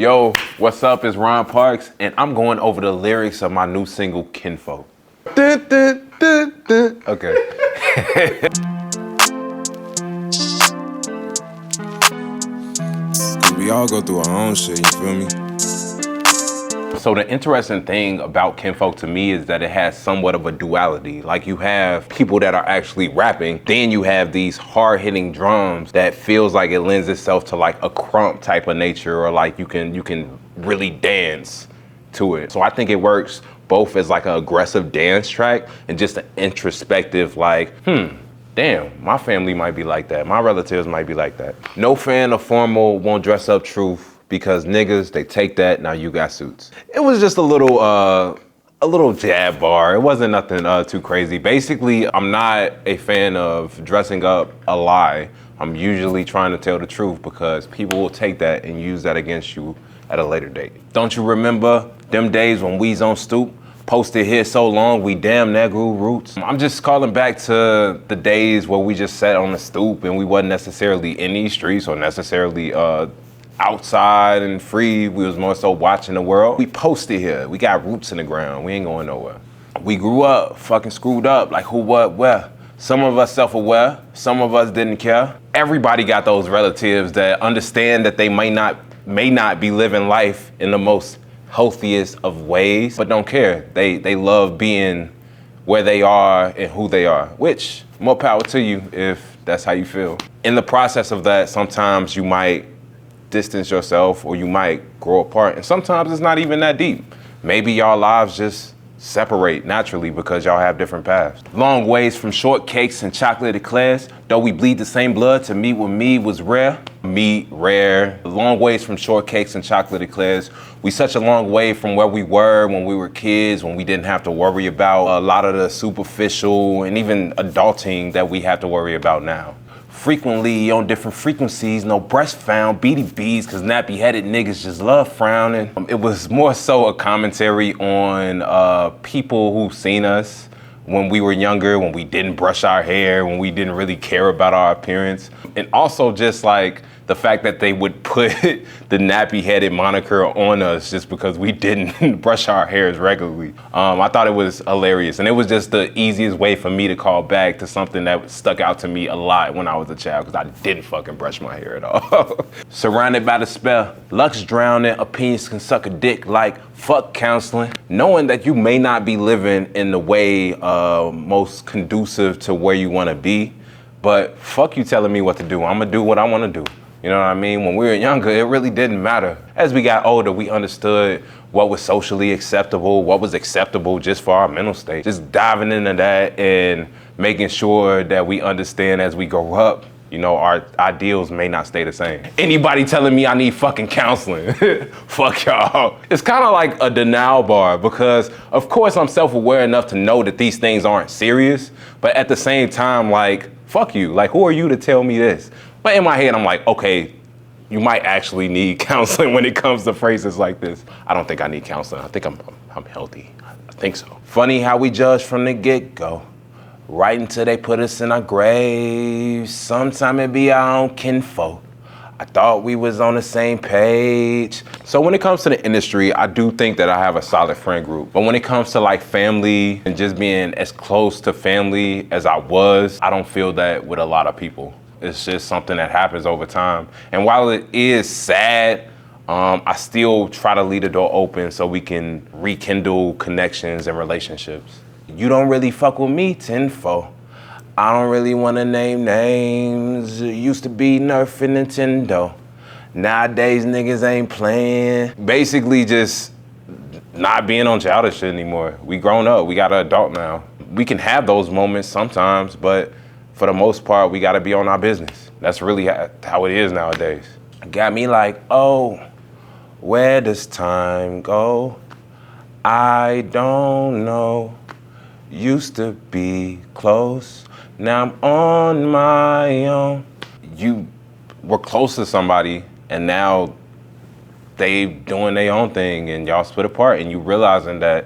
Yo, what's up? It's Ron Parks, and I'm going over the lyrics of my new single, Kinfolk. Dun, dun, dun, dun. Okay. We all go through our own shit, you feel me? So the interesting thing about Kinfolk to me is that it has somewhat of a duality. Like you have people that are actually rapping, then you have these hard-hitting drums that feels like it lends itself to like a crump type of nature, or like you can really dance to it. So I think it works both as like an aggressive dance track and just an introspective like, damn, my family might be like that. My relatives might be like that. No fan of formal, won't dress up truth, because niggas, they take that, now you got suits. It was just a little jab bar. It wasn't nothing too crazy. Basically, I'm not a fan of dressing up a lie. I'm usually trying to tell the truth because people will take that and use that against you at a later date. Don't you remember them days when we's on stoop? Posted here so long, we damn near grew roots. I'm just calling back to the days where we just sat on the stoop and we wasn't necessarily in these streets or necessarily outside and free. We was more so watching the world. We posted here, we got roots in the ground, we ain't going nowhere. We grew up, fucking screwed up, like who, what, where. Some of us self-aware, some of us didn't care. Everybody got those relatives that understand that they may not be living life in the most healthiest of ways, but don't care. They love being where they are and who they are, which more power to you if that's how you feel. In the process of that, sometimes you might distance yourself or you might grow apart, and sometimes it's not even that deep. Maybe y'all lives just separate naturally because y'all have different paths. Long ways from shortcakes and chocolate eclairs, though we bleed the same blood, to meet with me was rare. Meat, rare. Long ways from shortcakes and chocolate eclairs. We such a long way from where we were when we were kids, when we didn't have to worry about a lot of the superficial and even adulting that we have to worry about now. Frequently on different frequencies, no breast found, BDBs, cause nappy-headed niggas just love frowning. It was more so a commentary on people who've seen us when we were younger, when we didn't brush our hair, when we didn't really care about our appearance. And also just like the fact that they would put the nappy-headed moniker on us just because we didn't brush our hairs regularly. I thought it was hilarious, and it was just the easiest way for me to call back to something that stuck out to me a lot when I was a child, because I didn't fucking brush my hair at all. Surrounded by despair, luck's drowning, opinions can suck a dick like fuck counseling. Knowing that you may not be living in the way most conducive to where you wanna be, but fuck you telling me what to do. I'ma do what I wanna do. You know what I mean? When we were younger, it really didn't matter. As we got older, we understood what was socially acceptable, what was acceptable just for our mental state. Just diving into that and making sure that we understand as we grow up, you know, our ideals may not stay the same. Anybody telling me I need fucking counseling, fuck y'all. It's kind of like a denial bar because of course I'm self-aware enough to know that these things aren't serious, but at the same time, like, fuck you. Like, who are you to tell me this? But in my head, I'm like, okay, you might actually need counseling when it comes to phrases like this. I don't think I need counseling. I think I'm healthy. I think so. Funny how we judge from the get-go, right until they put us in our graves. Sometime it be our own kinfolk. I thought we was on the same page. So when it comes to the industry, I do think that I have a solid friend group. But when it comes to like family and just being as close to family as I was, I don't feel that with a lot of people. It's just something that happens over time. And while it is sad, I still try to leave the door open so we can rekindle connections and relationships. You don't really fuck with me, tenfold. I don't really wanna name names. It used to be Nerf and Nintendo. Nowadays niggas ain't playing. Basically just not being on childish shit anymore. We grown up, we got an adult now. We can have those moments sometimes, but for the most part, we gotta be on our business. That's really how it is nowadays. Got me like, oh, where does time go? I don't know. Used to be close, now I'm on my own. You were close to somebody and now they doing their own thing and y'all split apart and you realizing that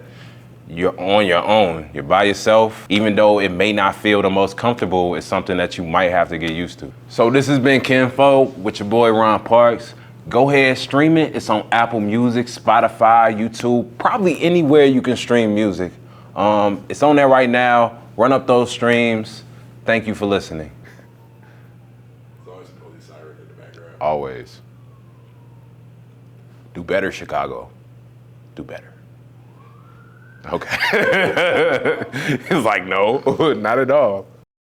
you're on your own, you're by yourself. Even though it may not feel the most comfortable, it's something that you might have to get used to. So this has been Kinfolk with your boy Ron Parks. Go ahead, stream it. It's on Apple Music, Spotify, YouTube, probably anywhere you can stream music. It's on there right now. Run up those streams. Thank you for listening. There's always a police siren in the background. Always. Do better, Chicago. Do better. Okay. It's like, no, not at all.